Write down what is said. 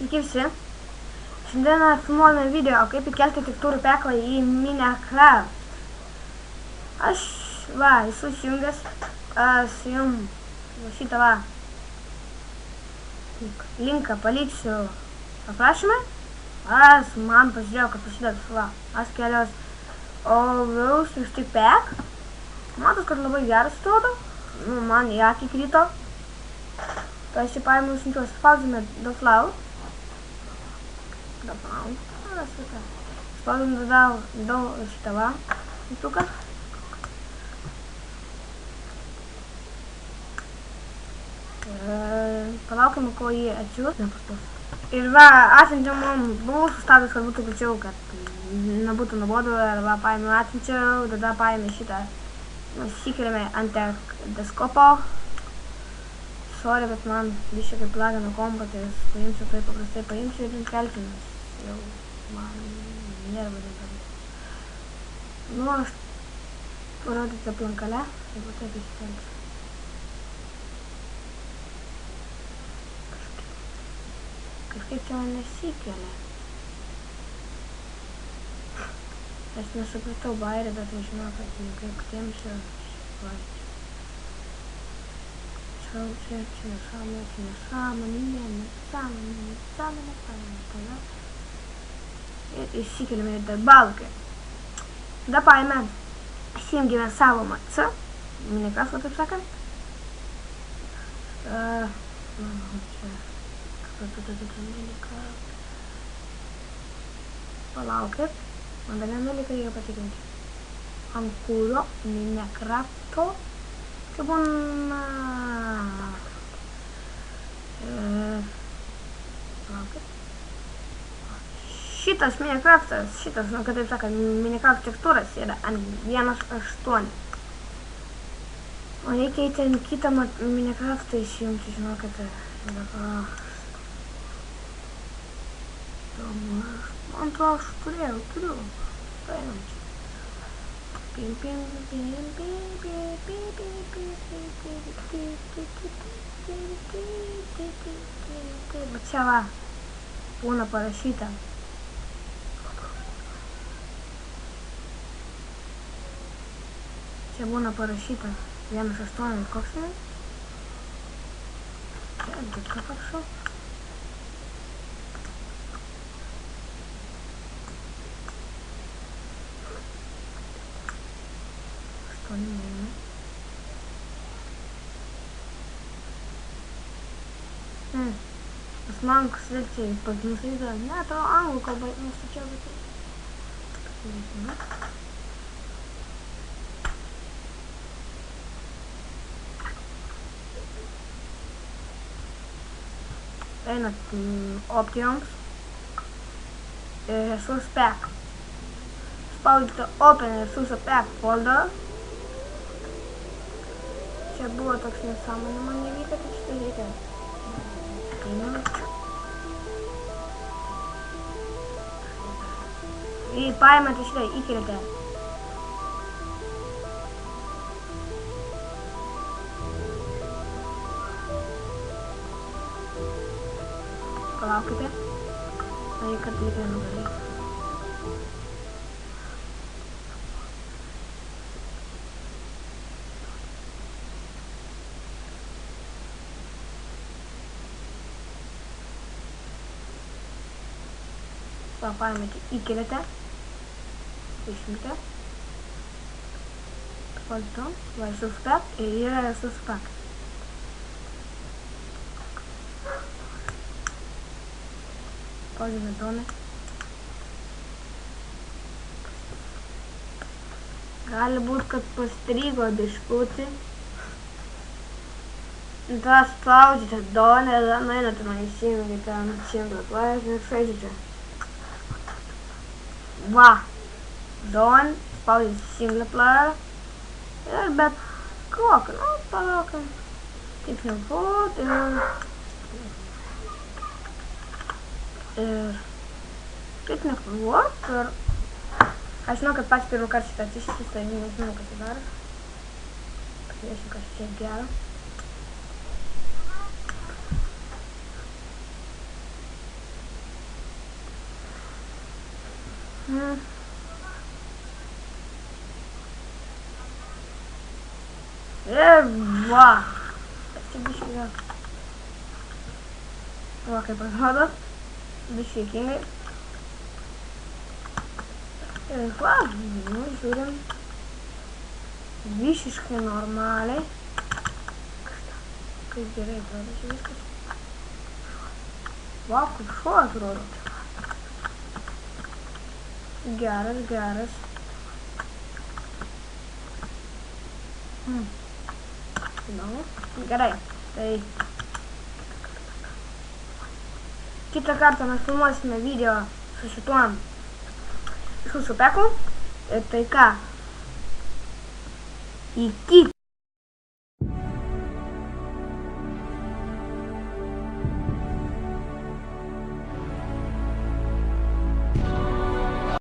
Sveiki visi. Šiandieną filmuojame video, kaip įkelti tekstūrų peklą į Minecraft. Aš, esu įsijungęs, šitą linką paliksiu aprašymę. Man pažiūrėjau, kad prasidės, aš kelios Overus iš tik pack. Matos, kad labai geras atrodo. Man į akį krito. Tai aš čia paėmiau išsiunčiuos, spausime Doflau. Spausime šitą mygtuką. Palaukime, kol jį atsiūs. Ir atsiunčiau mums buvau sustabdęs, kad būtų greičiau, kad nebūtų nuobodu. Ir paėmiau atsiunčiau, tada paėmė šitą. Įsikeliame ant deskopo. Sorry, bet man biškai kaip lagino kompą, tai aš paimsiu, tai paprastai paimsiu ir kelsiu, nes jau man nervai dabar. Aš parodyti aplankalę, jeigu taip įsikelsiu. Kažkaip čia man nesikelia. Aš nesupratau bairį, bet aš žinau, kad kaip tempsiu, čia nesąmonė. Ir įsikeliame į darbalkę. Tada paėmė, įsijungėme savo MC, Minecraft'ą, taip sakant. Palaukit, man dar vieną dalyką reikia patikrinti. Ant kurio Minecraft'o čia būna... Palaukit. Šitas Minecraft'as, kad taip sakant, Minecraft tekstūras yra ant 1.8. O reikia į ten kitą Minecraft'ą įsijungti, žinokite. Man atrodo, aš turiu. Paėmam čia. Bet čia būna parašyta. Čia būna parašyta 1.8, koks ne? Čia, bet ką parašau? Pas man selekcijai nusaida, ne, to anglų kalba nustačiau, bet einat options ir resource pack. Spaudite open resource pack folder. Čia buvo toks nesąmonė man nevyko, tai šitą reikia. Ir paėmėte šitą, įkeliate. Palaukite. Tai kad reikia nugalėti. Paėmėte, įkeliate, išimte, spausdito, resource pack ir yra resource pack. Spausdime donai. Gali būt, kad pastrigo biškutį. Tada spaudžiate donai, tada nueinate man įsijungite ant single player ir žaidžiate. Don, spaudžiate single player ir bet kokį, palaukim. Taip nebūtų ir taip nebūtų ir aš žinau, kad pats pirmą kartą šitą atsistis, tai nežinau, kas tai daro. Pažiūrėsiu, kas čia gero. Ir va. Čia biškai gal. Va kaip atrodo. Biškai juokingai. Ir va, nu, žiūrim. Visiškai normaliai. Kaip gerai atrodo čia viskas. Va, kaip šuo atrodo. Geras, geras. Įdomu. Gerai, tai kitą kartą mes filmuosime video su šituom šupeku. Ir tai ką? Iki.